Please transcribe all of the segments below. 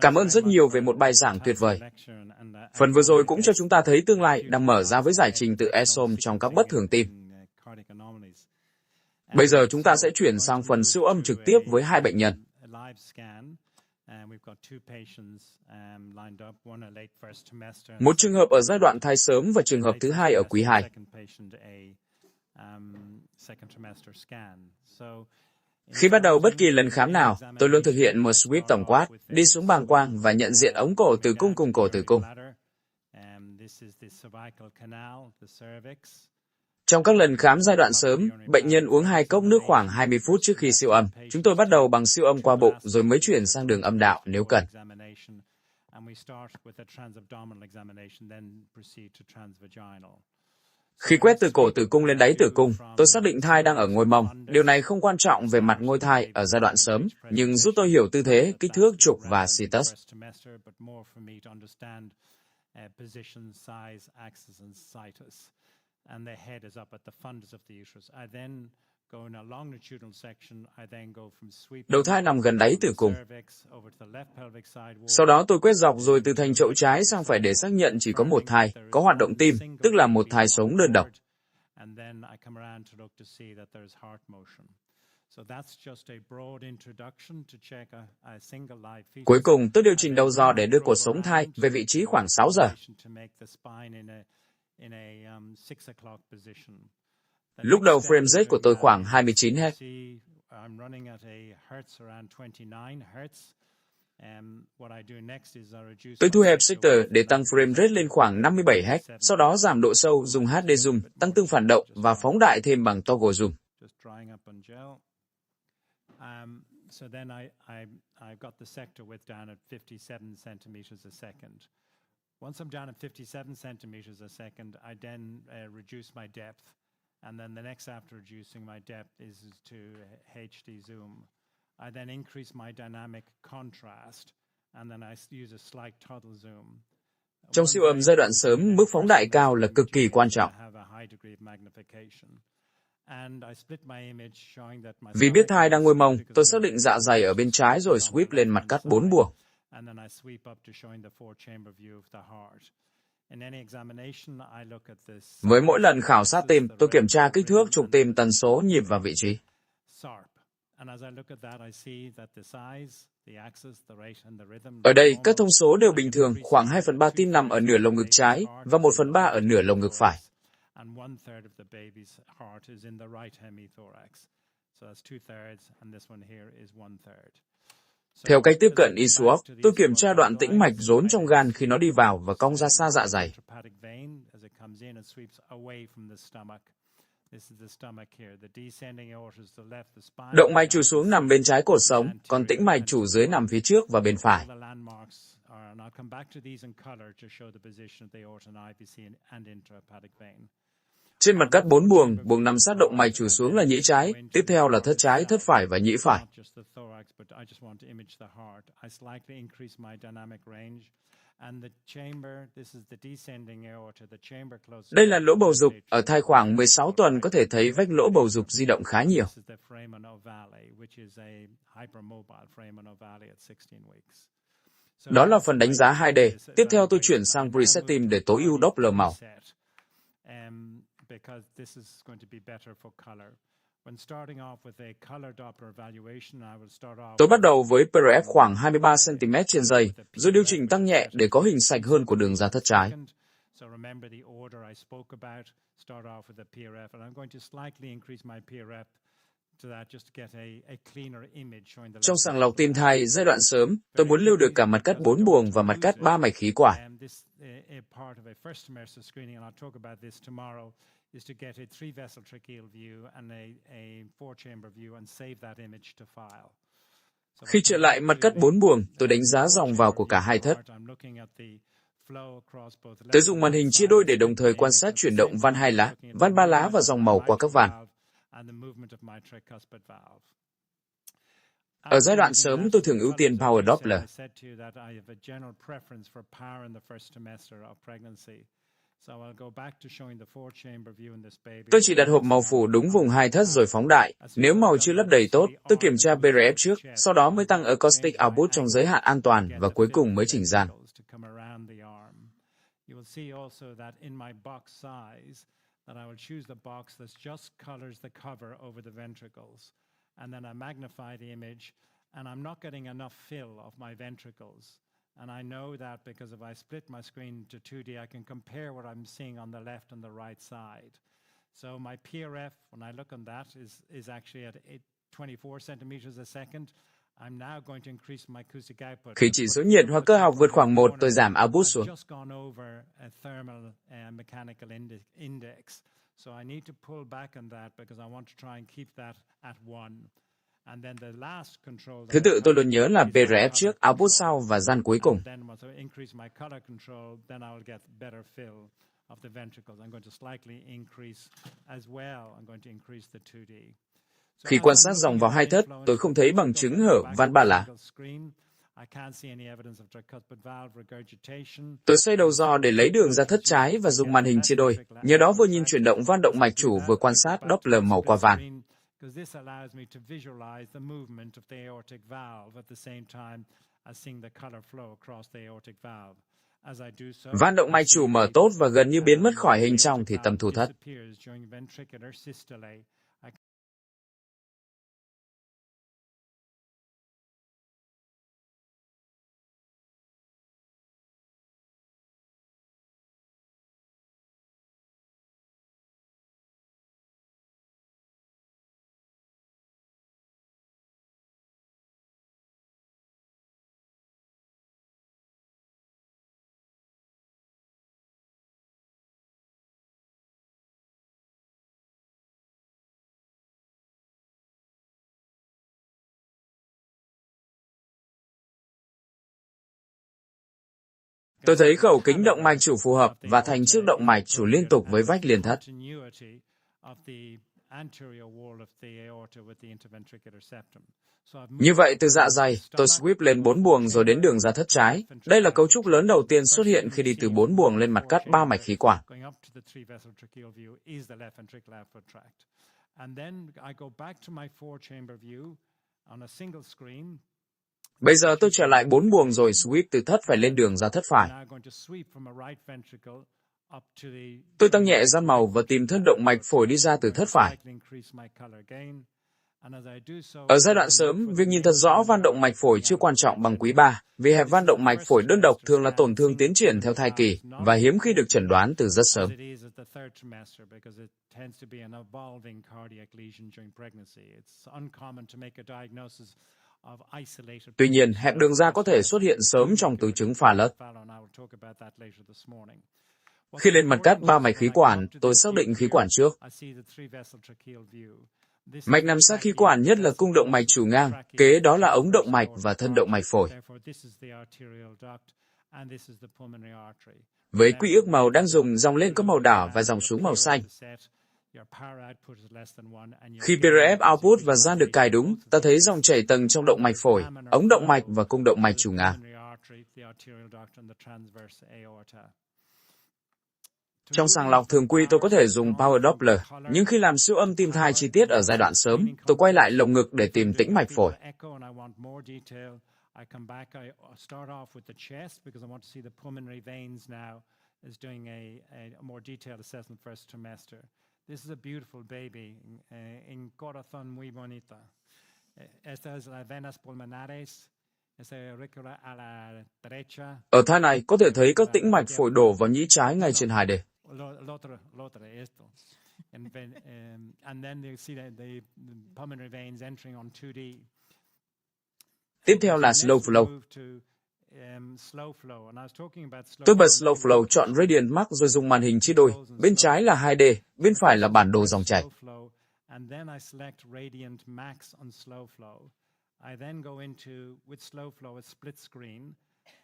Cảm ơn rất nhiều về một bài giảng tuyệt vời. Phần vừa rồi cũng cho chúng ta thấy tương lai đang mở ra với giải trình tự ESOM trong các bất thường tim. Bây giờ chúng ta sẽ chuyển sang phần siêu âm trực tiếp với hai bệnh nhân. Một trường hợp ở giai đoạn thai sớm và trường hợp thứ hai ở quý 2. Khi bắt đầu bất kỳ lần khám nào, tôi luôn thực hiện một sweep tổng quát, đi xuống bàng quang và nhận diện ống cổ tử cung cùng cổ tử cung. Trong các lần khám giai đoạn sớm, bệnh nhân uống 2 cốc nước khoảng 20 phút trước khi siêu âm. Chúng tôi bắt đầu bằng siêu âm qua bụng rồi mới chuyển sang đường âm đạo nếu cần. Khi quét từ cổ tử cung lên đáy tử cung, tôi xác định thai đang ở ngôi mông. Điều này không quan trọng về mặt ngôi thai ở giai đoạn sớm, nhưng giúp tôi hiểu tư thế, kích thước, trục và situs. Đầu thai nằm gần đáy tử cung. Sau đó tôi quét dọc rồi từ thành chậu trái sang phải để xác nhận chỉ có một thai, có hoạt động tim, tức là một thai sống đơn độc. Cuối cùng, tôi điều chỉnh đầu giò để đưa cột sống thai về vị trí khoảng 6 giờ. Lúc đầu frame rate của tôi khoảng 29 Hz. Tôi thu hẹp sector để tăng frame rate lên khoảng 57 Hz, sau đó giảm độ sâu dùng HD zoom, tăng tương phản động và phóng đại thêm bằng toggle zoom. Once I'm down at 57 centimeters a second, I then reduce my depth. And then the next after reducing my depth is to HD zoom. I then increase my dynamic contrast, and then I use a slight total zoom. Trong siêu âm giai đoạn sớm, mức phóng đại cao là cực kỳ quan trọng. Vì biết thai đang ngôi mông, tôi xác định dạ dày ở bên trái rồi sweep lên mặt cắt 4 buồng. Với mỗi lần khảo sát tim, tôi kiểm tra kích thước, trục tim, tần số, nhịp và vị trí. Ở đây, các thông số đều bình thường, khoảng 2/3 tim nằm ở nửa lồng ngực trái và 1/3 ở nửa lồng ngực phải. Theo cách tiếp cận ESWAP, tôi kiểm tra đoạn tĩnh mạch rốn trong gan khi nó đi vào và cong ra xa dạ dày. Động mạch chủ xuống nằm bên trái cột sống, còn tĩnh mạch chủ dưới nằm phía trước và bên phải. Trên mặt cắt 4 buồng, buồng nằm sát động mạch chủ xuống là nhĩ trái, tiếp theo là thất trái, thất phải và nhĩ phải. Đây là lỗ bầu dục, ở thai khoảng 16 tuần có thể thấy vách lỗ bầu dục di động khá nhiều. Đó là phần đánh giá 2D. Tiếp theo tôi chuyển sang preset tim để tối ưu Doppler màu. Tôi bắt đầu với PRF khoảng 23 cm trên giây, rồi điều chỉnh tăng nhẹ để có hình sạch hơn của đường ra thất trái. Trong sàng lọc tim thai giai đoạn sớm, tôi muốn lưu được cả mặt cắt 4 buồng và mặt cắt 3 mạch khí quản. Khi trở lại mặt cắt 4 buồng, tôi đánh giá dòng vào của cả hai thất. Tôi dùng màn hình chia đôi để đồng thời quan sát chuyển động van 2 lá, van 3 lá và dòng màu qua các van. Ở giai đoạn sớm, tôi thường ưu tiên Power Doppler. Tôi chỉ đặt hộp màu phủ đúng vùng hai thất rồi phóng đại. Nếu màu chưa lấp đầy tốt, tôi kiểm tra BRF trước, sau đó mới tăng acoustic output trong giới hạn an toàn và cuối cùng mới chỉnh dàn. That I will choose the box that just colors the cover over the ventricles. And then I magnify the image, and I'm not getting enough fill of my ventricles. And I know that because if I split my screen to 2D, I can compare what I'm seeing on the left and the right side. So my PRF, when I look on that, is actually at 24 centimeters a second. I'm now going to increase my acoustic output. Khi chỉ số nhiệt hoặc cơ học vượt khoảng 1, tôi giảm output xuống. I've just gone over a thermal mechanical index. So I need to pull back on that because I want to try and keep that at 1. And then the last control. Thứ tự tôi luôn nhớ là BRF trước, output sau và dàn cuối cùng. Then once I increase my color control, then I will get better fill of the ventricles. I'm going to slightly increase as well. I'm going to increase the 2D. Khi quan sát dòng vào hai thất, tôi không thấy bằng chứng hở van ba lá. Tôi xoay đầu giò để lấy đường ra thất trái và dùng màn hình chia đôi. Nhờ đó vừa nhìn chuyển động van động mạch chủ vừa quan sát Doppler màu qua van. Van động mạch chủ mở tốt và gần như biến mất khỏi hình trong thì tầm thủ thất. Tôi thấy khẩu kính động mạch chủ phù hợp và thành chiếc động mạch chủ liên tục với vách liền thất. Như vậy, từ dạ dày, tôi sweep lên 4 buồng rồi đến đường ra thất trái. Đây là cấu trúc lớn đầu tiên xuất hiện khi đi từ 4 buồng lên mặt cắt 3 mạch khí quản. Bây giờ tôi trở lại 4 buồng rồi sweep từ thất phải lên đường ra thất phải. Tôi tăng nhẹ gam màu và tìm thân động mạch phổi đi ra từ thất phải. Ở giai đoạn sớm, việc nhìn thật rõ van động mạch phổi chưa quan trọng bằng quý 3, vì hẹp van động mạch phổi đơn độc thường là tổn thương tiến triển theo thai kỳ và hiếm khi được chẩn đoán từ rất sớm. Tuy nhiên, hẹp đường ra có thể xuất hiện sớm trong tứ chứng pha lất. Khi lên mặt cắt 3 mạch khí quản, tôi xác định khí quản trước. Mạch nằm sát khí quản nhất là cung động mạch chủ ngang, kế đó là ống động mạch và thân động mạch phổi. Với quỹ ước màu đang dùng, dòng lên có màu đỏ và dòng xuống màu xanh. Khi BRF output và gian được cài đúng, ta thấy dòng chảy tầng trong động mạch phổi, ống động mạch và cung động mạch chủ ngang. Trong sàng lọc thường quy tôi có thể dùng Power Doppler, nhưng khi làm siêu âm tim thai chi tiết ở giai đoạn sớm, tôi quay lại lồng ngực để tìm tĩnh mạch phổi. This is a beautiful baby in corazón muy bonita. Esta es la venas pulmonares. Ở thai này có thể thấy các tĩnh mạch phổi đổ vào nhĩ trái ngay trên hài đề. Tiếp theo là slow flow. Tôi bật slow flow, chọn Radiant Max rồi dùng màn hình chia đôi. Bên trái là 2D, bên phải là bản đồ dòng chảy. I then go into, with slow flow, a split screen,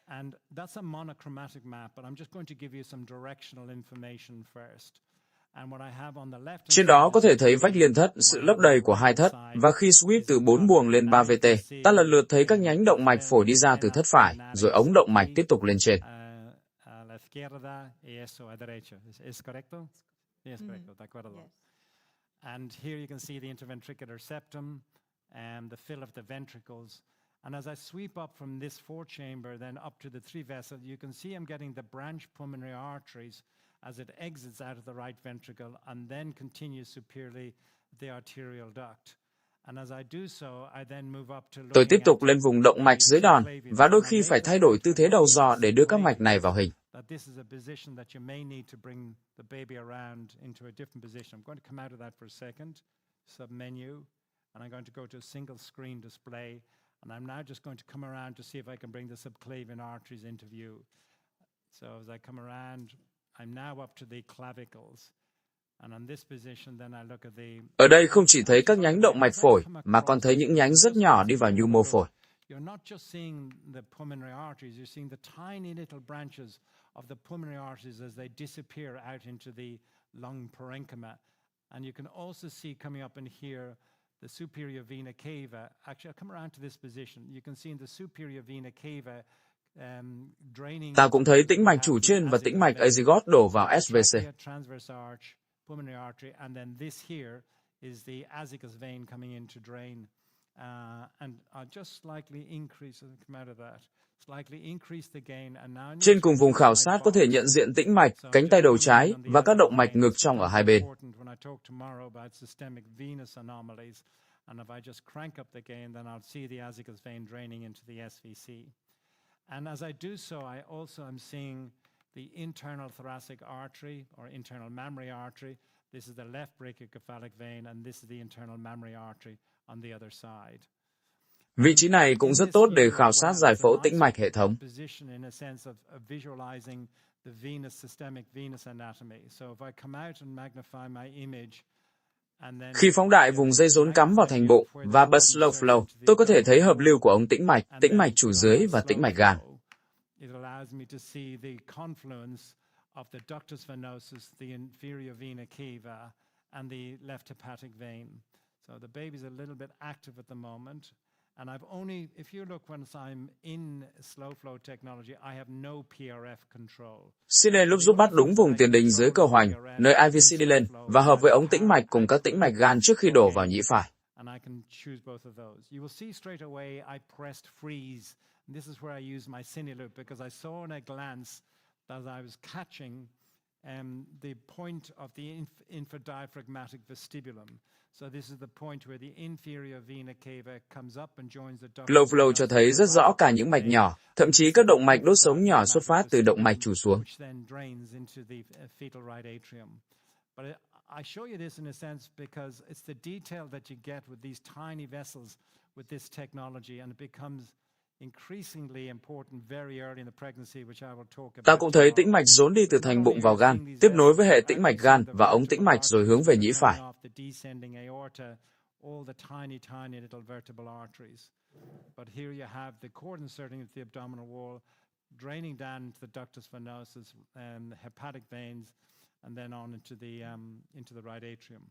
and that's a monochromatic map, but I'm just going to give you some directional information first. And what I have on the left. Trên đó có thể thấy vách liên thất, sự lấp đầy của hai thất, và khi sweep từ 4 buồng lên 3 VT, ta lần lượt thấy các nhánh động mạch phổi đi ra từ thất phải, rồi ống động mạch tiếp tục lên trên. izquierda y eso a derecha. ¿Es correcto? Yes, correcto. De acuerdo. Yes. And here you can see the interventricular septum and the fill of the ventricles. And as I sweep up from this four-chamber, then up to the three vessel, you can see I'm getting the branch pulmonary arteries as it exits out of the right ventricle and then continues superiorly the arterial duct. And as I do so, I then move up to Tôi tiếp looking tục at lên vùng động mạch dưới đòn và đôi khi phải thay đổi tư thế đầu giò để đưa các mạch này vào hình. that this is a position that you may need to bring the baby around into a different position. I'm going to come out of that for a second, sub-menu, and I'm going to go to a single screen display, and I'm now just going to come around to see if I can bring the subclavian arteries into view. So as I come around, I'm now up to the clavicles. And on this position, then I look at the... Ở đây không chỉ thấy các nhánh động mạch phổi, mà còn thấy những nhánh rất nhỏ đi vào nhu mô phổi. You're not just seeing the pulmonary arteries, you're seeing the tiny little branches of the pulmonary arteries as they disappear out into the lung parenchyma. And you can also see coming up in here the superior vena cava. Actually, I'll come around to this position. You can see in the superior vena cava draining... Ta cũng thấy tĩnh mạch chủ trên và tĩnh mạch azygote đổ vào SVC. Transverse arch, pulmonary artery, and then this here is the azygos vein coming in to drain. And I'll just slightly increase, come out of that, slightly increase the gain. And now Trên cùng vùng khảo sát có thể nhận diện tĩnh mạch, cánh tay đầu trái và các động mạch ngực trong ở hai bên. When I talk tomorrow about systemic venous anomalies, and if I just crank up the gain, then I'll see the azygos vein draining into the SVC. And as I do so, I also am seeing the internal thoracic artery or internal mammary artery. This is the left brachiocephalic vein, and this is the internal mammary artery on the other side. Vị trí này cũng rất tốt để khảo sát giải phẫu tĩnh mạch hệ thống. Position in a sense of visualizing the systemic venous anatomy. So if I come out and magnify my image, and then Khi phóng đại vùng dây rốn cắm vào thành bụng và bật slow flow, tôi có thể thấy hợp lưu của ống tĩnh mạch chủ dưới và tĩnh mạch gan. It allows me to see the confluence of the ductus venosus, the inferior vena cava, and the left hepatic vein. So the baby's a little bit active at the moment. And I've only, if you look once I'm in slow flow technology, I have no PRF control. Sile lúc giúp bắt đúng vùng tiền đình dưới cơ hoành, nơi IVC đi lên và hợp với ống tĩnh mạch cùng các tĩnh mạch gan trước khi đổ vào nhĩ phải. And I can choose both of those. You will see straight away I pressed freeze. And this is where I use my cine loop because I saw in a glance that I was catching the point of the infradiaphragmatic vestibulum. So this is the point where the inferior vena cava comes up and joins the ductus. Slow flow cho thấy rất rõ cả những mạch nhỏ, thậm chí các động mạch đốt sống nhỏ xuất phát từ động mạch chủ xuống. Which then drains into the fetal right atrium. But I show you this in a sense because it's the detail that you get with these tiny vessels with this technology, and it becomes increasingly important very early in the pregnancy, which I will talk about. Ta cũng thấy tĩnh mạch dồn đi từ thành bụng vào gan, tiếp nối với hệ tĩnh mạch gan và ống tĩnh mạch rồi hướng về nhĩ phải. All the tiny little vertebral arteries. But here you have the cord inserting into the abdominal wall, draining down into the ductus venosus and the hepatic veins, and then on into the right atrium.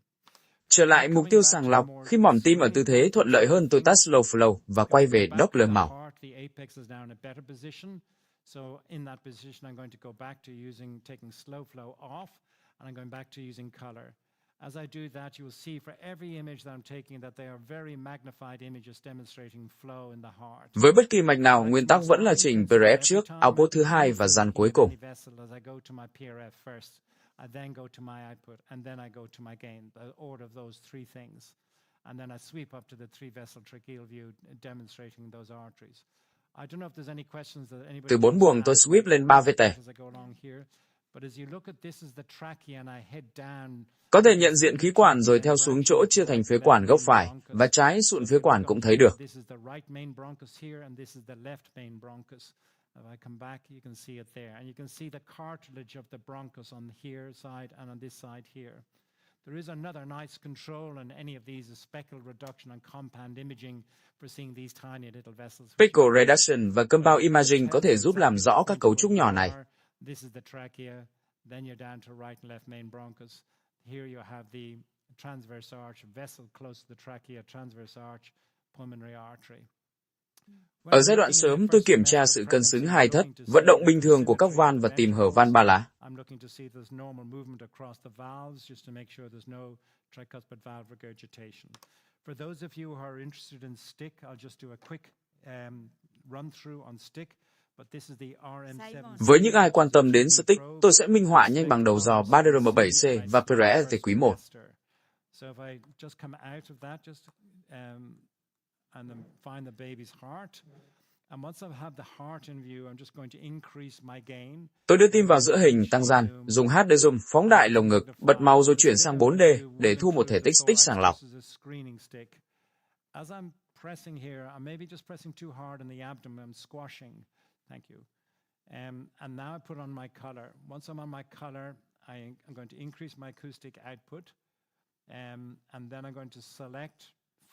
Trở lại mục tiêu sàng lọc, khi mỏm tim ở tư thế thuận lợi hơn tôi tắt slow flow và quay về Doppler màu. The apex is now in a better position. So in that position I'm going to go back to taking slow flow off, and I'm going back to using color. As I do that, you will see for every image that I'm taking that they are very magnified images demonstrating flow in the heart. Với bất kỳ mạch nào, nguyên tắc vẫn là chỉnh PRF trước, output thứ hai và dàn cuối cùng. I then go to my output, and then I go to my gain, the order of those three things. And then I sweep up to the three-vessel tracheal view, demonstrating those arteries. I don't know if there's any questions that anybody... Từ 4 buồng tôi sweep lên 3 vết tẻ. But as you look at this is the trachea and I head down. Có thể nhận diện khí quản rồi theo xuống chỗ chia thành phế quản gốc phải, và trái sụn phế quản cũng thấy được. This is the right main bronchus here, and this is the left main bronchus. If I come back, you can see it there. And you can see the cartilage of the bronchus on here side and on this side here. There is another nice control in any of these, a speckle reduction and compound imaging for seeing these tiny little vessels. Speckle reduction và compound imaging có thể giúp làm rõ các cấu trúc nhỏ này. This is the trachea, then you're down to right and left main bronchus. Here you have the transverse arch, vessel close to the trachea, transverse arch, pulmonary artery. Ở giai đoạn sớm, tôi kiểm tra sự cân xứng hai thất, vận động bình thường của các van và tìm hở van ba lá. I'm looking to see if there's normal movement across the valves, just to make sure there's no tricuspid valve regurgitation. For those of you who are interested in stick, I'll just do a quick run through on stick. But this is the RM7. Với những ai quan tâm đến stick, tôi sẽ minh họa nhanh bằng đầu dò 3DRM7C và PRS cuối 1. So if I just come out of that, just and then find the baby's heart. And once I have the heart in view, I'm just going to increase my gain. Tôi đưa tim vào giữa hình, tăng gian, dùng HD zoom, phóng đại lồng ngực, bật màu rồi chuyển sang 4D để thu một thể tích stick sàng lọc. As I'm pressing here, I'm maybe just pressing too hard on the abdomen, I'm squashing. Thank you. And now I put on my color. Once I'm on my color, I'm going to increase my acoustic output. And then I'm going to select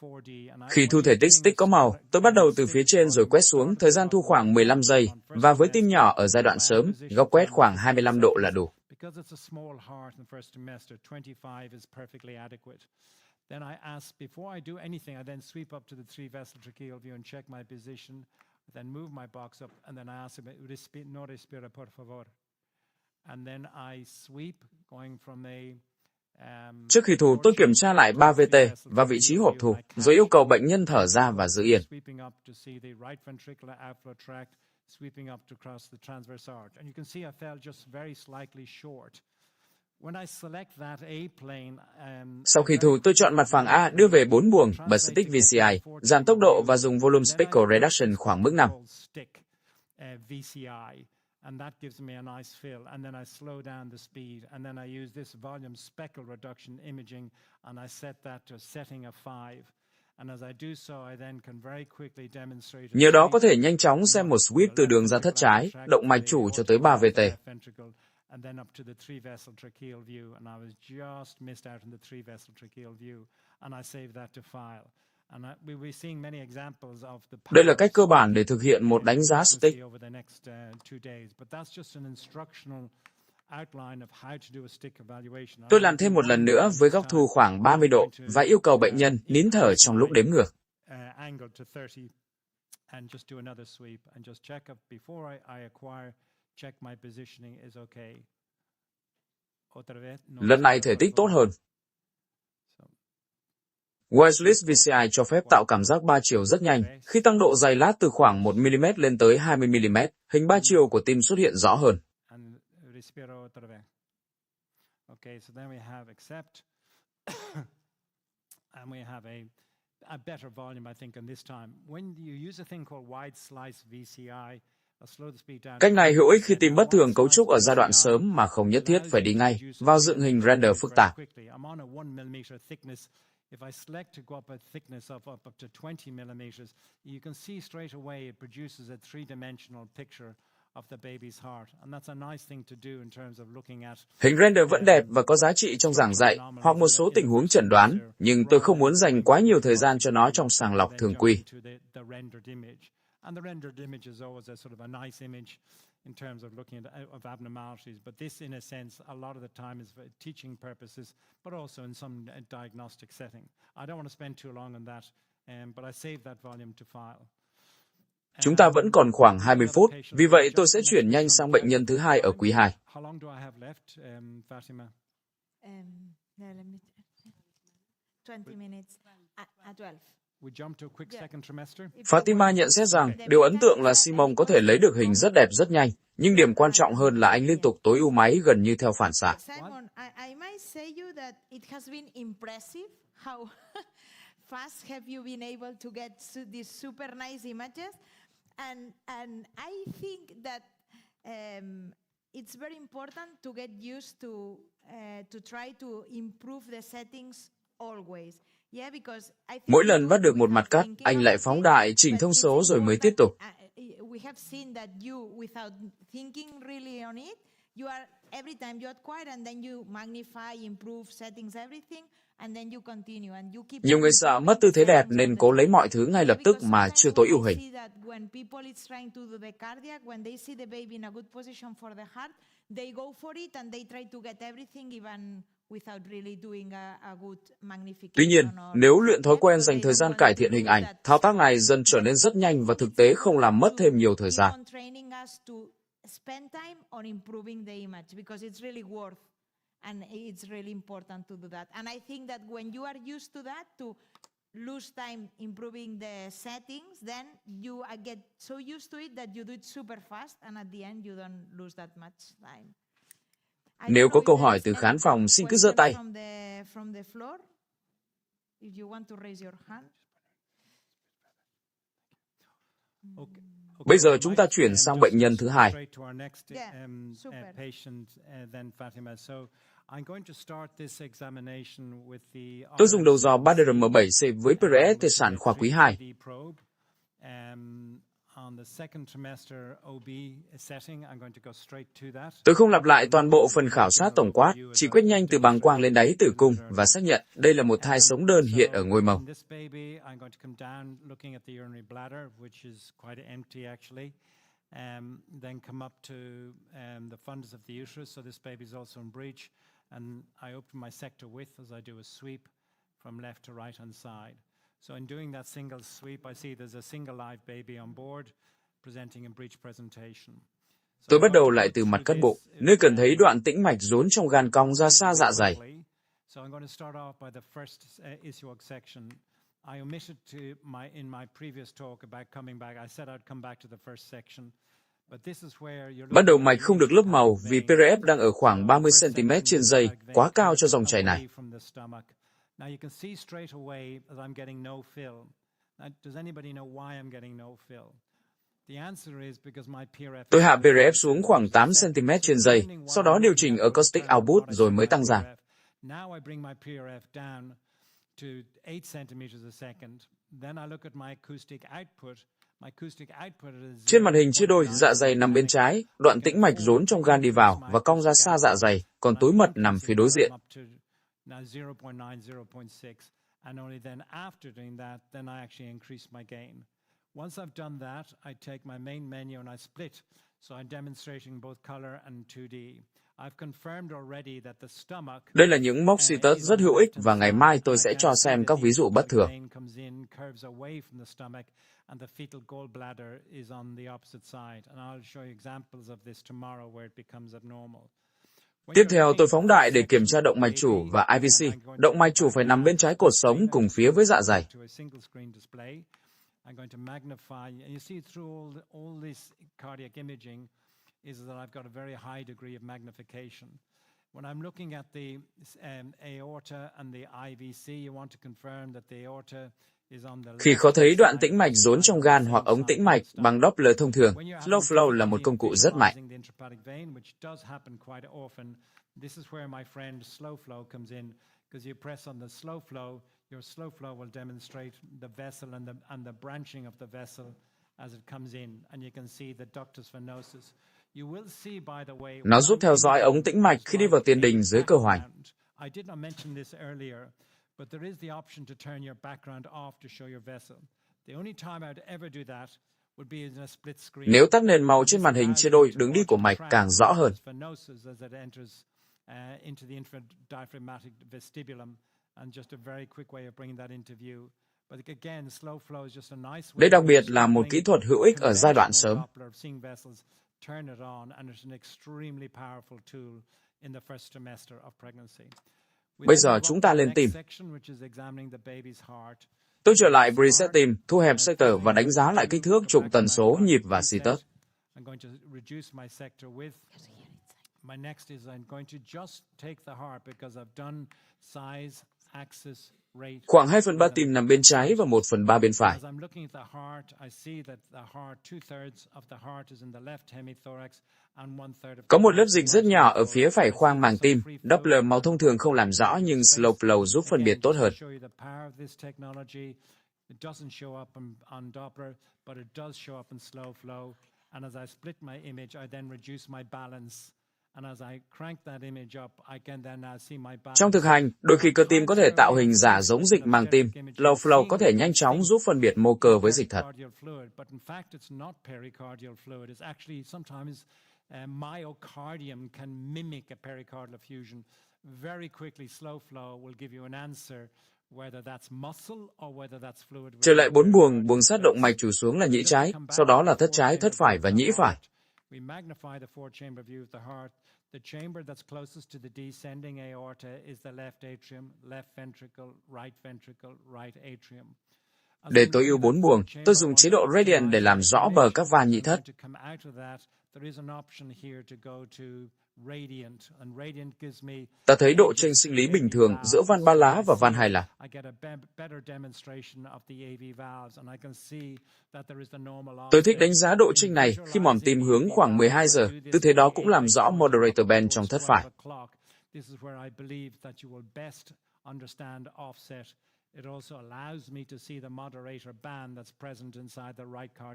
4D. Khi thu thể tích stick có màu, tôi bắt đầu từ phía trên rồi quét xuống, thời gian thu khoảng 15 giây. Và với tim nhỏ ở giai đoạn sớm, góc quét khoảng 25 độ là đủ. Because it's a small heart in the first trimester, 25 is perfectly adequate. Then I ask, before I do anything, I then sweep up to the 3-vessel tracheal view and check my position, then move my box up, and then I ask him, no respira, por favor. And then I sweep, going from a Trước khi thu, tôi kiểm tra lại 3VT và vị trí hộp thu, rồi yêu cầu bệnh nhân thở ra và giữ yên. Sau khi thu, tôi chọn mặt phẳng A, đưa về 4 buồng, bật stick VCI, giảm tốc độ và dùng volume speckle reduction khoảng mức 5. And that gives me a nice fill. And then I slow down the speed. And then I use this volume speckle reduction imaging, and I set that to a setting of 5. And as I do so, I then can very quickly demonstrate. Nhờ đó có thể nhanh chóng xem một sweep từ đường ra thất trái, động mạch chủ cho tới 3VT. And then up to the 3-vessel tracheal view. And I was just missed out in the 3-vessel tracheal view. And I saved that to file. Đây là cách cơ bản để thực hiện một đánh giá stick. Tôi làm thêm một lần nữa với góc thu khoảng 30 độ và yêu cầu bệnh nhân nín thở trong lúc đếm ngược. Lần này thể tích tốt hơn. Wireless VCI cho phép tạo cảm giác 3 chiều rất nhanh. Khi tăng độ dày lát từ khoảng 1mm lên tới 20mm, hình 3 chiều của tim xuất hiện rõ hơn. Okay, so then we have accept. And we have a better volume, I think, in this time. When you use a thing called wide slice VCI, cách này hữu ích khi tìm bất thường cấu trúc ở giai đoạn sớm mà không nhất thiết phải đi ngay vào dựng hình render phức tạp. If I select to go up a thickness of up to 20 millimeters, you can see straight away it produces a 3-dimensional picture of the baby's heart. And that's a nice thing to do in terms of looking at. Hình render vẫn đẹp và có giá trị trong giảng dạy hoặc một số tình huống chẩn đoán, nhưng tôi không muốn dành quá nhiều thời gian cho nó trong sàng lọc thường quy. And the rendered image is always a sort of a nice image in terms of looking at abnormalities. But this, in a sense, a lot of the time is for teaching purposes, but also in some diagnostic setting. I don't want to spend too long on that, but I saved that volume to file. Chúng ta vẫn còn khoảng 20 phút, vì vậy tôi sẽ chuyển nhanh sang bệnh nhân thứ hai ở quý 2. How long do I have left, Fatima? 20 minutes at 12. Fatima nhận xét rằng điều ấn tượng là Simon có thể lấy được hình rất đẹp rất nhanh, nhưng điểm quan trọng hơn là anh liên tục tối ưu máy gần như theo phản xạ. Simon, I might say you that it has been impressive how fast have you been able to get these super nice images, and I think that it's very important to get used to try to improve the settings always. Mỗi lần bắt được một mặt cắt, anh lại phóng đại, chỉnh thông số rồi mới tiếp tục. We have seen that you, without thinking really on it, you are every time you are quiet and then you magnify, improve settings, everything, and then you continue and you keep. Nhiều người sợ mất tư thế đẹp nên cố lấy mọi thứ ngay lập tức mà chưa tối ưu hình. When people is trying to do the cardiac, when they see the baby in a good position for the heart, they go for it and they try to get everything even without really doing a good magnification. Tuy nhiên, or nếu luyện thói depth, quen so dành they thời don't gian want cải to thiện do hình ảnh, that thao tác so này dần trở nên rất nhanh và thực it's tế không làm mất important thêm to nhiều thời keep gian. on training us to spend time on improving the image because it's really worth and it's really important to do that. And I think that when you are used to that, to lose time improving the settings, then you get so used to it that you do it super fast and at the end you don't lose that much time. I don't Nếu know có if câu there hỏi is từ any khán phòng, xin cứ giơ questions tay. from the floor. If you want to raise your hand. Okay. Bây giờ we chúng might, ta chuyển sang bệnh nhân thứ hai. straight to our next Yeah, super. patient, then Fatima. So I'm going to start this examination with the Tôi dùng đầu dò RF 3DRM7C với PRS Tê sản khoa quý 2. 3D probe. On the second trimester OB setting, I'm going to go straight to that. Tôi không lặp lại toàn bộ phần khảo sát tổng quát, chỉ quét nhanh từ bàng quang lên đáy tử cung và xác nhận đây là một thai sống đơn hiện ở ngôi màu. In this baby, I'm going to come down looking at the urinary bladder, which is quite empty actually. Then come up to the fundus of the uterus, so this baby is also in breech. And I open my sector width as I do a sweep from left to right hand side. So in doing that single sweep, I see there's a single live baby on board presenting in breech presentation. Tôi bắt đầu lại từ mặt cắt bụng, nơi cần thấy đoạn tĩnh mạch rốn trong gan cong ra xa dạ dày. So I'm going to start off by the first ischioc section. I omitted in my previous talk about coming back. I said I'd come back to the first section. Bắt đầu mạch không được lớp màu vì PRF đang ở khoảng 30 cm trên giây, quá cao cho dòng chảy này. Now you can see straight away that I'm getting no fill. Does anybody know why I'm getting no fill? The answer is because my PRF. Tôi hạ PRF xuống khoảng 8 cm trên giây, sau đó điều chỉnh acoustic output rồi mới tăng giảm. Now I bring my PRF down to 8 centimeters a second. Then I look at my acoustic output. Trên màn hình chia đôi, dạ dày nằm bên trái, đoạn tĩnh mạch rốn trong gan đi vào và cong ra xa dạ dày, còn túi mật nằm phía đối diện. Now 0.9, 0.6, and only then after doing that, then I actually increase my gain. Once I've done that, I take my main menu and I split. So I'm demonstrating both color and 2D. I've confirmed already that the stomach. Đây là những mock CTUT rất hữu ích và ngày mai tôi sẽ cho xem các ví dụ bất thường. And the fetal gallbladder is on the opposite side, and I'll show you examples of this tomorrow where it becomes abnormal. Tiếp theo, tôi phóng đại để kiểm tra động mạch chủ và IVC. Động mạch chủ phải nằm bên trái cột sống cùng phía với dạ dày. I'm going to magnify, and you see through all this cardiac imaging is that I've got a very high degree of magnification. When I'm looking at the aorta and the IVC, you want to confirm that the aorta. Khi khó thấy đoạn tĩnh mạch rốn trong gan hoặc ống tĩnh mạch bằng Doppler thông thường, Slow Flow là một công cụ rất mạnh. This is where my friend Slow Flow comes in, because you press on the Slow Flow, your Slow Flow will demonstrate the vessel and the branching of the vessel as it comes in, and you can see the ductus venosus. You will see, by the way, nó giúp theo dõi ống tĩnh mạch khi đi vào tiền đình dưới cơ hoành. I did not mention this earlier. But there is the option to turn your background off to show your vessel. The only time I'd ever do that would be in a split screen. Nếu tắt nền màu trên màn hình chia đôi, đường đi của mạch càng rõ hơn. Into the infradiaphragmatic vestibulum, and just a very quick way of bringing that into view. But again, Slow Flow is just a nice way. Đây đặc biệt là một kỹ thuật hữu ích ở giai đoạn sớm. Turn it on, and it's an extremely powerful tool in the first trimester of pregnancy. Bây giờ chúng ta lên tim. Tôi trở lại preset tim, thu hẹp sector và đánh giá lại kích thước, trục tần số, nhịp và CTUT. My next is I'm going to just take the heart because I've done size, axis, rate. Khoảng 2/3 tim nằm bên trái và 1/3 bên phải. As I'm looking at the heart, I see that the heart, 2/3 of the heart is in the left hemithorax and 1/3 of. Có một lớp dịch rất nhỏ ở phía phải khoang màng tim. Doppler màu thông thường không làm rõ nhưng Slow Flow giúp phân biệt tốt hơn. It doesn't show up on Doppler, but it does show up in Slow Flow. And as I split my image, I then reduce my balance. Trong thực hành, đôi khi cơ tim có thể tạo hình giả giống dịch màng tim. Slow Flow có thể nhanh chóng giúp phân biệt mô cơ với dịch thật. Myocardium can mimic a pericardial effusion very quickly slow flow will give you an answer whether that's muscle or whether that's fluid. Trở lại 4 buồng sát động mạch chủ xuống là nhĩ trái, sau đó là thất trái, thất phải và nhĩ phải. We magnify the four-chamber view of the heart. The chamber that's closest to the descending aorta is the left atrium, left ventricle, right atrium. Để tối ưu 4 buồng, tôi dùng chế độ Radiant để làm rõ bờ các van nhĩ thất. Ta thấy độ chênh sinh lý bình thường giữa van ba lá và van hai lá. Tôi thích đánh giá độ chênh này khi mỏm tim hướng khoảng 12 giờ. Tư thế đó cũng làm rõ moderator bend trong thất phải.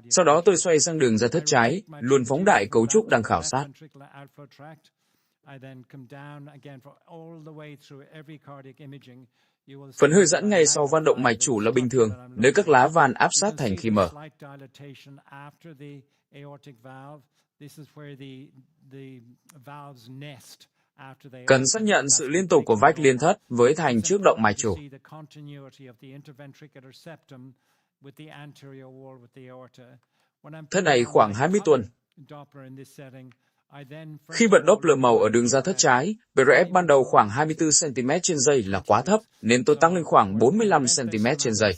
Sau đó tôi xoay sang đường ra thất trái, luôn phóng đại cấu trúc đang khảo sát. Phần hơi giãn ngay sau van động mạch chủ là bình thường, nếu các lá van áp sát thành khi mở. Cần xác nhận sự liên tục của vách liên thất với thành trước động mạch chủ. Thất này khoảng 20 tuần. Khi bật Doppler màu ở đường ra thất trái, BRF ban đầu khoảng 24 cm trên giây là quá thấp, nên tôi tăng lên khoảng 45 cm trên giây.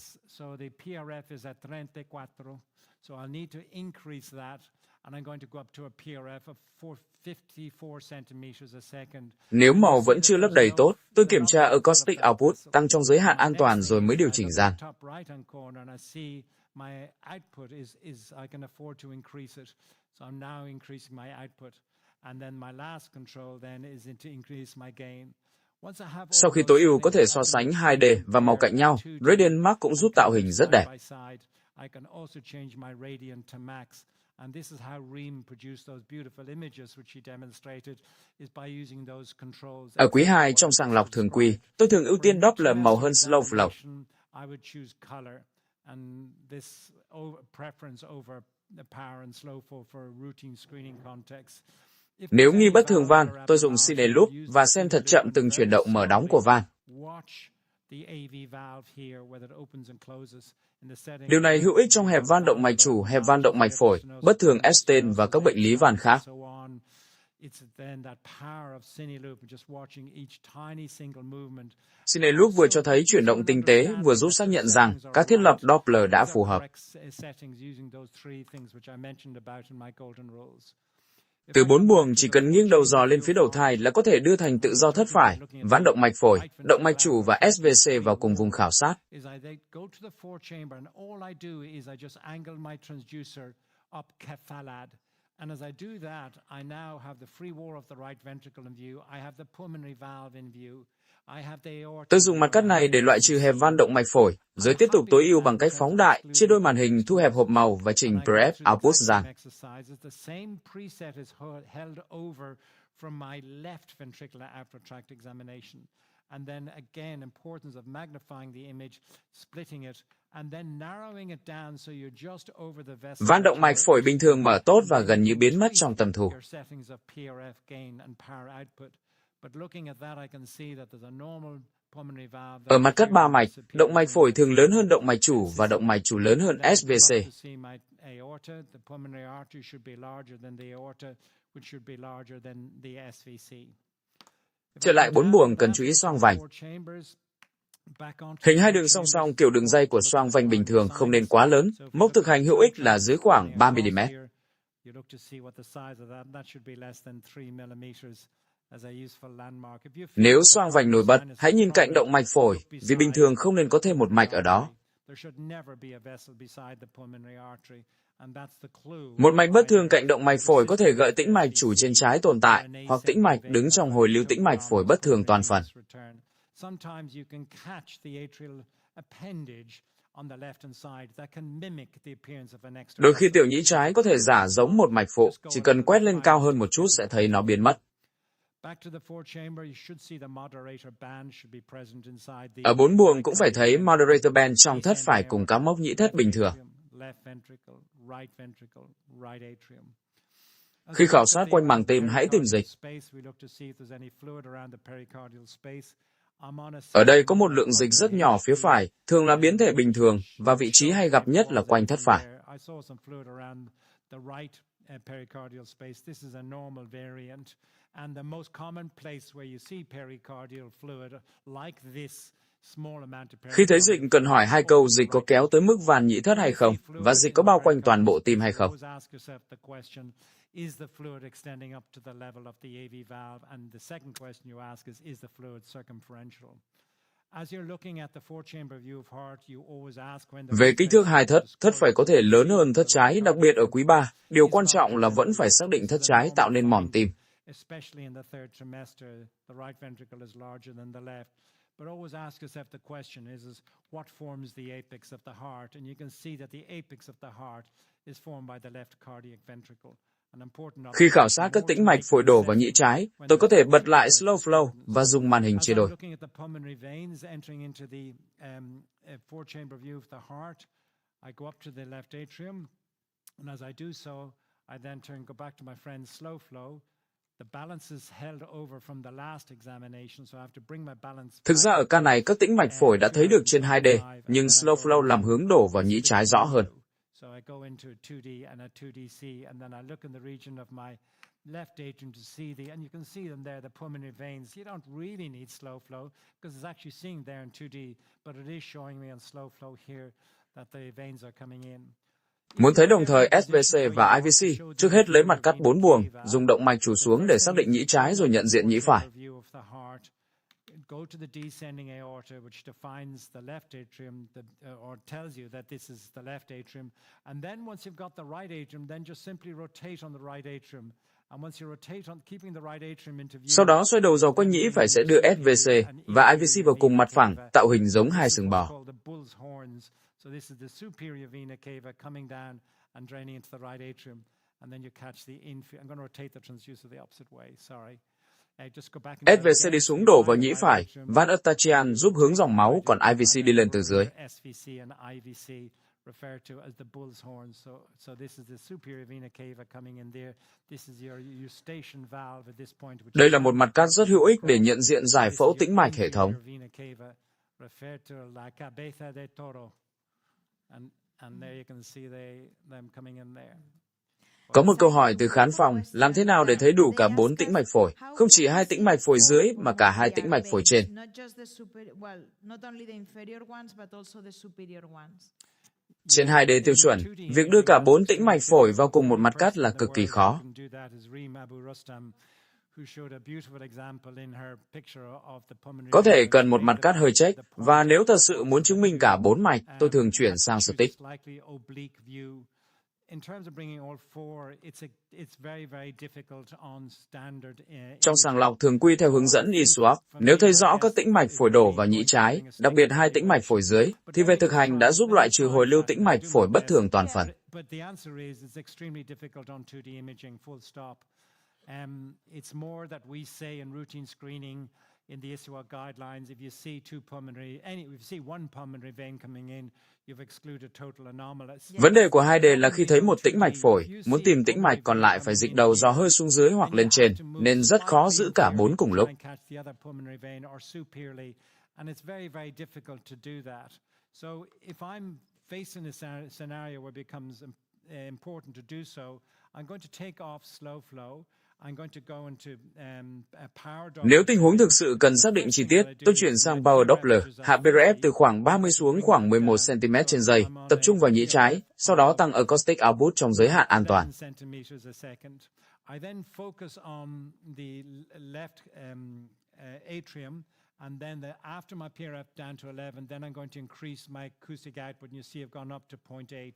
Nếu màu vẫn chưa lấp đầy tốt, tôi kiểm tra acoustic output, tăng trong giới hạn an toàn rồi mới điều chỉnh gian. Sau khi tối ưu có thể so sánh 2D và màu cạnh nhau, Radiant Max cũng giúp tạo hình rất đẹp. And this is how Reem produced those beautiful images which he demonstrated is by using those controls. Ở quý 2 trong sàng lọc thường quy, tôi thường ưu tiên Doppler màu hơn slow flow. I would choose color and this preference over the power and slow flow for routine screening context. Nếu nghi bất thường van, tôi dùng cine loop và xem thật chậm từng chuyển động mở đóng của van. Điều này hữu ích trong hẹp van động mạch chủ, hẹp van động mạch phổi, bất thường Esten và các bệnh lý van khác. Cine loop vừa cho thấy chuyển động tinh tế, vừa giúp xác nhận rằng các thiết lập Doppler đã phù hợp. Từ 4 buồng chỉ cần nghiêng đầu giò lên phía đầu thai là có thể đưa thành tự do thất phải, ván động mạch phổi, động mạch chủ và SVC vào cùng vùng khảo sát. Tôi dùng mặt cắt này để loại trừ hẹp van động mạch phổi, rồi tiếp tục tối ưu bằng cách phóng đại, chia đôi màn hình, thu hẹp hộp màu và chỉnh prep output gian. Van động mạch phổi bình thường mở tốt và gần như biến mất trong tầm thu. Ở mặt cắt 3 mạch, động mạch phổi thường lớn hơn động mạch chủ và động mạch chủ lớn hơn SVC. Trở lại 4 buồng cần chú ý xoang vành. Hình hai đường song song kiểu đường dây của xoang vành bình thường không nên quá lớn, mốc thực hành hữu ích là dưới khoảng 3 mm. Nếu xoang vành nổi bật, hãy nhìn cạnh động mạch phổi, vì bình thường không nên có thêm một mạch ở đó. Một mạch bất thường cạnh động mạch phổi có thể gợi tĩnh mạch chủ trên trái tồn tại, hoặc tĩnh mạch đứng trong hồi lưu tĩnh mạch phổi bất thường toàn phần. Đôi khi tiểu nhĩ trái có thể giả giống một mạch phụ, chỉ cần quét lên cao hơn một chút sẽ thấy nó biến mất. Ở 4 buồng cũng phải thấy moderator band trong thất phải cùng các mốc nhĩ thất bình thường. Khi khảo sát quanh màng tim, hãy tìm dịch. Ở đây có một lượng dịch rất nhỏ phía phải, thường là biến thể bình thường, và vị trí hay gặp nhất là quanh thất phải. And the most common place where you see pericardial fluid like this small amount of Khi thấy dịch, cần hỏi hai câu: dịch có kéo tới mức van nhĩ thất hay không? Và dịch có bao quanh toàn bộ tim hay không? Is the fluid extending up to the level of the AV valve? And the second question you ask is the fluid circumferential? As you're looking at the four-chamber view of heart, you always ask when the Về kích thước hai thất, thất phải có thể lớn hơn thất trái, đặc biệt ở quý 3. Điều quan trọng là vẫn phải xác định thất trái tạo nên mỏm tim. Especially in the third trimester, the right ventricle is larger than the left. But always ask yourself the question is what forms the apex of the heart? And you can see that the apex of the heart is formed by the left cardiac ventricle. Khi khảo sát các tĩnh mạch phổi đổ vào nhĩ trái, tôi có thể bật lại slow flow và dùng màn hình chia đôi. Thực ra ở ca này, các tĩnh mạch phổi đã thấy được trên 2D, nhưng slow flow làm hướng đổ vào nhĩ trái rõ hơn. So I go into a 2D and a 2DC, and then I look in the region of my left atrium to see and you can see them there, the pulmonary veins. You don't really need slow flow because it's actually seeing there in 2D, but it is showing me on slow flow here that the veins are coming in. Muốn thấy đồng thời SVC và IVC, trước hết lấy mặt cắt 4 buồng, dùng động mạch chủ xuống để xác định nhĩ trái rồi nhận diện nhĩ phải. Go to the descending aorta, which defines the left atrium, or tells you that this is the left atrium. And then once you've got the right atrium, then just simply rotate on the right atrium. And once you rotate on, keeping the right atrium into view. Sau đó xoay đầu dò quanh nhĩ phải sẽ đưa SVC và IVC vào cùng mặt phẳng, tạo hình giống hai sừng bò. So this is the superior vena cava coming down and draining into the right atrium. And then you catch the inferior. I'm going to rotate the transducer the opposite way. Sorry. SVC đi xuống đổ vào nhĩ phải, van Eustachian giúp hướng dòng máu, còn IVC đi lên từ dưới. Đây là một mặt cắt rất hữu ích để nhận diện giải phẫu tĩnh mạch hệ thống. Có một câu hỏi từ khán phòng, làm thế nào để thấy đủ cả 4 tĩnh mạch phổi? Không chỉ 2 tĩnh mạch phổi dưới mà cả 2 tĩnh mạch phổi trên. Trên 2D tiêu chuẩn, việc đưa cả 4 tĩnh mạch phổi vào cùng một mặt cắt là cực kỳ khó. Có thể cần một mặt cắt hơi chếch, và nếu thật sự muốn chứng minh cả 4 mạch, tôi thường chuyển sang stick. Trong sàng lọc thường quy theo hướng dẫn eSWAP, nếu thấy rõ các tĩnh mạch phổi đổ vào nhĩ trái, đặc biệt 2 tĩnh mạch phổi dưới, thì về thực hành đã giúp loại trừ hồi lưu tĩnh mạch phổi bất thường toàn phần. It's more that we say in routine screening in the ISWA guidelines, if you see if you see one pulmonary vein coming in, you've excluded total anomalies. Vấn đề của 2D là khi thấy một tĩnh mạch phổi, muốn tìm tĩnh mạch còn lại phải dịch đầu dò hơi xuống dưới hoặc lên trên, nên rất khó giữ cả 4 cùng lúc. And it's very, very difficult to do that. So if I'm facing a scenario where it becomes important to do so, I'm going to take off slow flow. Nếu tình huống thực sự cần xác định chi tiết, tôi chuyển sang Power Doppler, hạ PRF từ khoảng 30 xuống khoảng 11 cm trên giây, tập trung vào nhĩ trái, sau đó tăng acoustic output trong giới hạn an toàn. And then after my PRF down to 11, then I'm going to increase my acoustic output, and you see I've gone up to 0.8.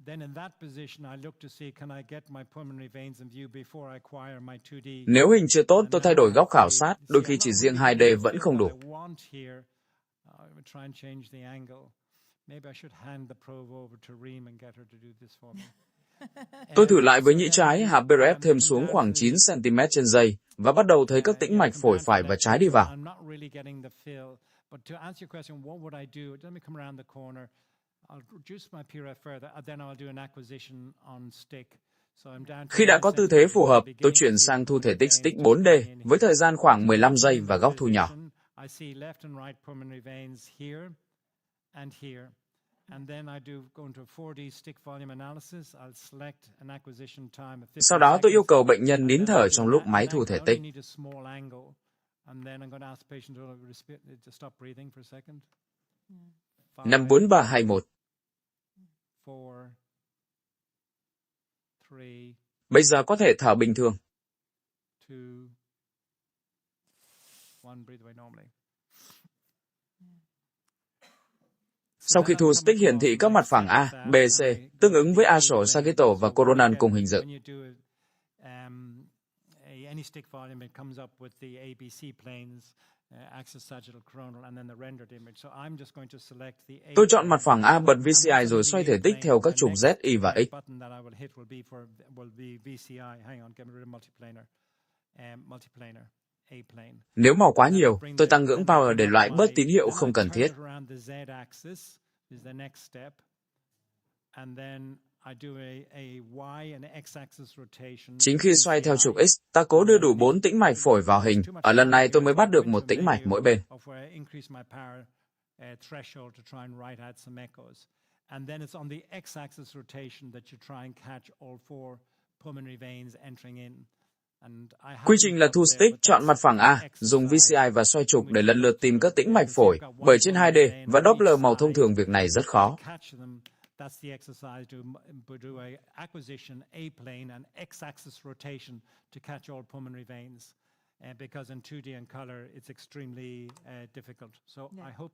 Then in that position, I look to see can I get my pulmonary veins in view before I acquire my 2D. Nếu hình chưa tốt, tôi thay đổi góc khảo sát, đôi khi chỉ riêng 2D vẫn không đủ. Try and change the angle. Maybe I should hand the probe over to Reem and get her to do this for me. Tôi thử lại với nhĩ trái, hạ PRF thêm xuống khoảng 9 cm trên giây và bắt đầu thấy các tĩnh mạch phổi phải và trái đi vào. I'll reduce my PRF further, and then I'll do an acquisition on stick. Khi đã có tư thế phù hợp, tôi chuyển sang thu thể tích stick 4D với thời gian khoảng 15 giây và góc thu nhỏ. Sau đó tôi yêu cầu bệnh nhân nín thở trong lúc máy thu thể tích. 5, 4, 3, 2, 1. Bây giờ có thể thở bình thường. Sau khi thu stick hiển thị các mặt phẳng A, B, C, tương ứng với A sổ, sagittal và coronal cùng hình dựng. Tôi chọn mặt phẳng A bật VCI rồi xoay thể tích theo các trục Z, Y và X. Nếu màu quá nhiều, tôi tăng ngưỡng power để loại bớt tín hiệu không cần thiết. Chính khi xoay theo trục X, ta cố đưa đủ 4 tĩnh mạch phổi vào hình. Ở lần này tôi mới bắt được một tĩnh mạch mỗi bên. Quy trình là thu stick, chọn mặt phẳng A, dùng VCI và xoay trục để lần lượt tìm các tĩnh mạch phổi, bởi trên 2D và Doppler màu thông thường việc này rất khó. That's the exercise to do a acquisition, A-plane, and X-axis rotation to catch all pulmonary veins. Because in 2D and color, it's extremely difficult. So I hope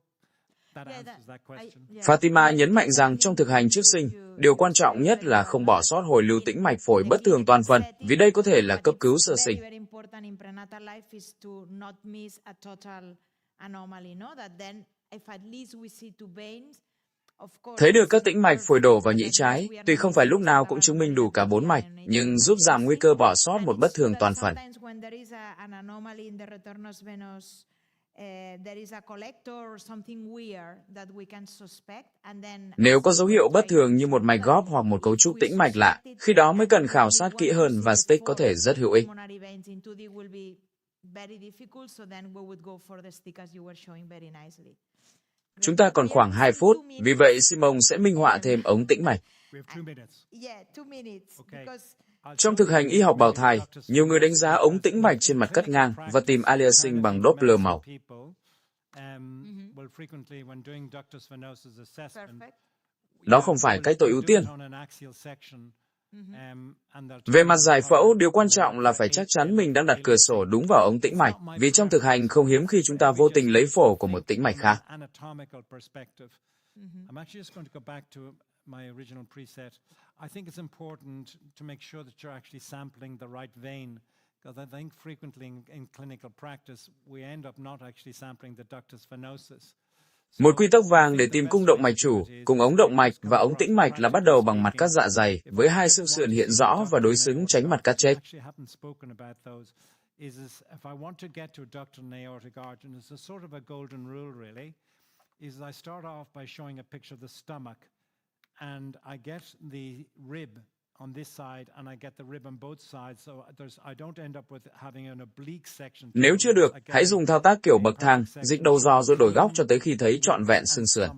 that answers that question. Fatima nhấn mạnh rằng trong thực hành trước sinh, điều quan trọng nhất là không bỏ sót hồi lưu tĩnh mạch phổi bất thường toàn phần, vì đây có thể là cấp cứu sơ sinh. Thấy được các tĩnh mạch phổi đổ vào nhĩ trái, tuy không phải lúc nào cũng chứng minh đủ cả 4 mạch, nhưng giúp giảm nguy cơ bỏ sót một bất thường toàn phần. Nếu có dấu hiệu bất thường như một mạch góp hoặc một cấu trúc tĩnh mạch lạ, khi đó mới cần khảo sát kỹ hơn và stick có thể rất hữu ích. Chúng ta còn khoảng 2 phút, vì vậy Simon sẽ minh họa thêm ống tĩnh mạch. Trong thực hành y học bào thai, nhiều người đánh giá ống tĩnh mạch trên mặt cắt ngang và tìm aliasing bằng Doppler màu. Đó không phải cách tôi ưu tiên. Về mặt giải phẫu, điều quan trọng là phải chắc chắn mình đang đặt cửa sổ đúng vào ống tĩnh mạch, vì trong thực hành không hiếm khi chúng ta vô tình lấy phổ của một tĩnh mạch khác. Một quy tắc vàng để tìm cung động mạch chủ, cùng ống động mạch và ống tĩnh mạch là bắt đầu bằng mặt cắt dạ dày, với hai xương sườn hiện rõ và đối xứng tránh mặt cắt chết. Nếu chưa được, hãy dùng thao tác kiểu bậc thang, dịch đầu giò rồi đổi góc cho tới khi thấy trọn vẹn xương sườn.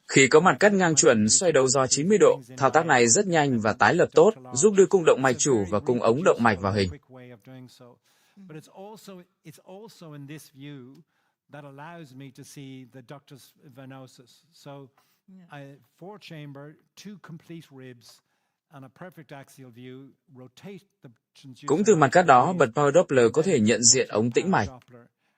Khi có mặt cắt ngang chuẩn, xoay đầu giò 90 độ, thao tác này rất nhanh và tái lập tốt, giúp đưa cung động mạch chủ và cung ống động mạch vào hình. But it's also in this view that allows me to see the ductus venosus. So, 4-chamber, 2 complete ribs, and a perfect axial view, rotate the transducer. Cũng từ mặt cắt đó, bật power Doppler có thể nhận diện ống tĩnh mạch.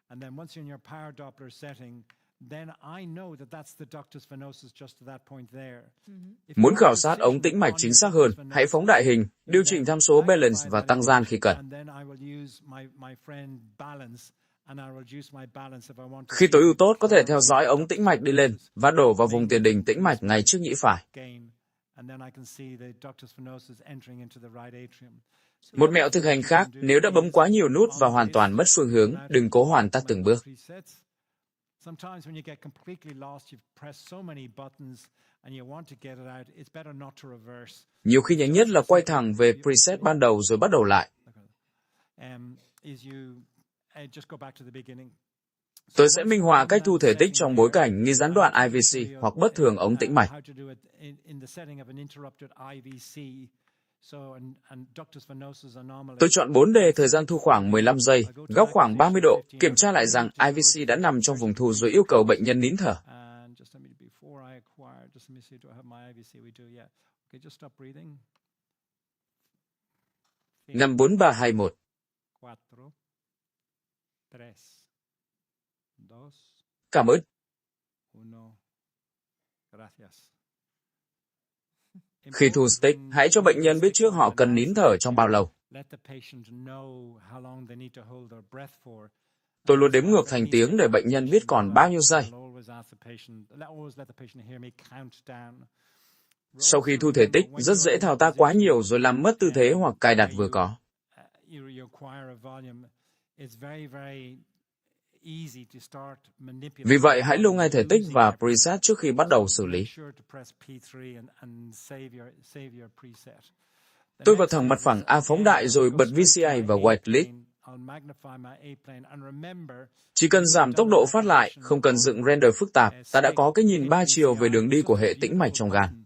And then once you're in your power Doppler setting, then I know that that's the ductus venosus just to that point there. Muốn khảo sát ống tĩnh mạch chính xác hơn, hãy phóng đại hình, điều chỉnh tham số balance và tăng gian khi cần. Khi tối ưu tốt, có thể theo dõi ống tĩnh mạch đi lên và đổ vào vùng tiền đình tĩnh mạch ngay trước nhĩ phải. Một mẹo thực hành khác, nếu đã bấm quá nhiều nút và hoàn toàn mất phương hướng, đừng cố hoàn tất từng bước. Sometimes when you get completely lost, you've pressed so many buttons and you want to get it out, it's better not to reverse. Nhiều khi nhanh nhất là quay thẳng về preset ban đầu rồi bắt đầu lại. Just go back to the beginning. Tôi sẽ minh họa cách thu thể tích trong bối cảnh nghi gián đoạn IVC hoặc bất thường ống tĩnh mạch. Tôi chọn 4D, thời gian thu khoảng 15 giây, góc khoảng 30 độ, kiểm tra lại rằng IVC đã nằm trong vùng thu rồi yêu cầu bệnh nhân nín thở. 5, 4, 3, 2, 1. Cảm ơn. Khi thu stick, hãy cho bệnh nhân biết trước họ cần nín thở trong bao lâu. Tôi luôn đếm ngược thành tiếng để bệnh nhân biết còn bao nhiêu giây. Sau khi thu thể tích, rất dễ thao tác quá nhiều rồi làm mất tư thế hoặc cài đặt vừa có. Vì vậy, hãy lưu ngay thể tích và preset trước khi bắt đầu xử lý. Tôi vào thẳng mặt phẳng A phóng đại rồi bật VCA và white click. Chỉ cần giảm tốc độ phát lại, không cần dựng render phức tạp, ta đã có cái nhìn 3 chiều về đường đi của hệ tĩnh mạch trong gan.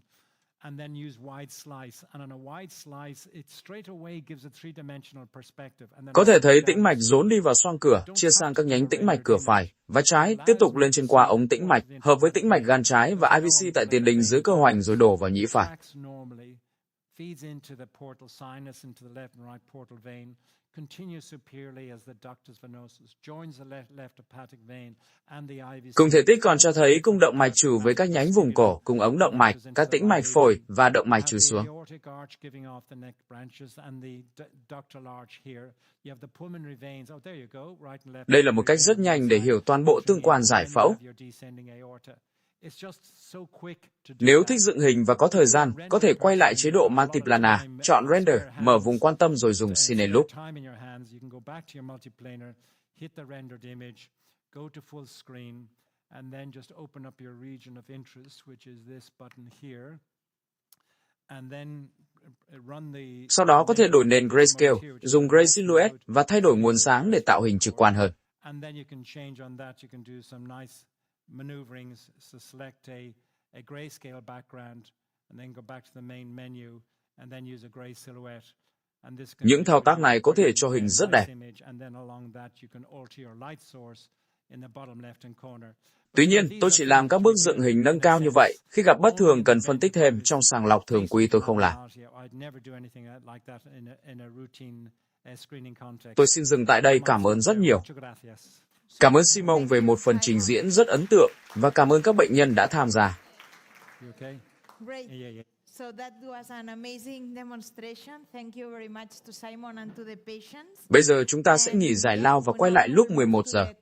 Có thể thấy tĩnh mạch dồn đi vào xoang cửa, chia sang các nhánh tĩnh mạch cửa phải và trái, tiếp tục lên trên qua ống tĩnh mạch, hợp với tĩnh mạch gan trái và IVC tại tiền đình dưới cơ hoành rồi đổ vào nhĩ phải. Cùng thể tích còn cho thấy cung động mạch trừ với các nhánh vùng cổ, cùng ống động mạch, các tĩnh mạch phổi và động mạch trừ xuống. Đây là một cách rất nhanh để hiểu toàn bộ tương quan giải phẫu. Nếu thích dựng hình và có thời gian, có thể quay lại chế độ Multiplanar, chọn Render, mở vùng quan tâm rồi dùng Cine Loop. Sau đó có thể đổi nền Grayscale, dùng Gray Silhouette và thay đổi nguồn sáng để tạo hình trực quan hơn. Maneuverings, so select a grayscale background and then go back to the main menu and then use a gray silhouette. Những thao tác này có thể cho hình rất đẹp. Tuy nhiên, tôi chỉ làm các bước dựng hình nâng cao như vậy. Khi gặp bất thường cần phân tích thêm, trong sàng lọc thường quy tôi không làm. Tôi xin dừng tại đây, cảm ơn rất nhiều. Cảm ơn Simon về một phần trình diễn rất ấn tượng và cảm ơn các bệnh nhân đã tham gia. Bây giờ chúng ta sẽ nghỉ giải lao và quay lại lúc 11 giờ.